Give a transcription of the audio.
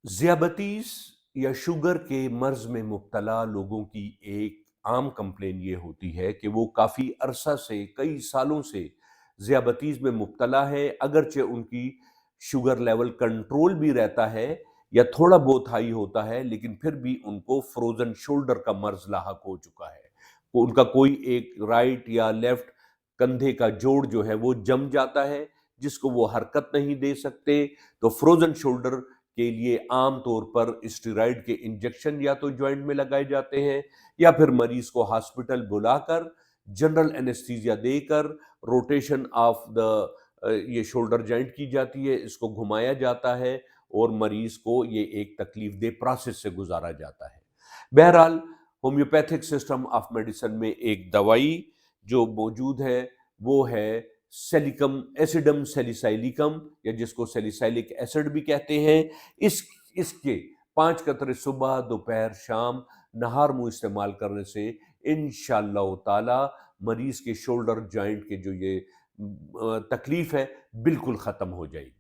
ज़ियाबतीस या शुगर के मर्ज़ में मुब्तला लोगों की एक आम कंप्लेन ये होती है कि वो काफ़ी अरसा से, कई सालों से ज़ियाबतीस में मुब्तला है, अगरचे उनकी शुगर लेवल कंट्रोल भी रहता है या थोड़ा बहुत हाई होता है, लेकिन फिर भी उनको फ्रोज़न शोल्डर का मर्ज़ लाहक हो चुका है। वो उनका कोई एक राइट या लेफ्ट कंधे का जोड़ जो है वो जम जाता है, जिसको वो हरकत नहीं दे सकते। तो फ्रोज़न शोल्डर के लिए आम तौर पर स्टेरॉइड के इंजेक्शन या तो जॉइंट में लगाए जाते हैं या फिर मरीज को हॉस्पिटल बुलाकर जनरल एनेस्थीसिया देकर रोटेशन ऑफ द ये शोल्डर जॉइंट की जाती है, इसको घुमाया जाता है और मरीज को ये एक तकलीफ दे प्रोसेस से गुजारा जाता है। बहरहाल, होम्योपैथिक सिस्टम ऑफ मेडिसिन में एक दवाई जो मौजूद है वो है सेलिकम एसिडम सैलिसाइलिकम, या जिसको सैलिसाइलिक एसिड भी कहते हैं। इस इसके 5 कतरे सुबह, दोपहर, शाम नहार मुंह इस्तेमाल करने से इंशाअल्लाह ताला मरीज के शोल्डर जॉइंट के जो ये तकलीफ है बिल्कुल खत्म हो जाएगी।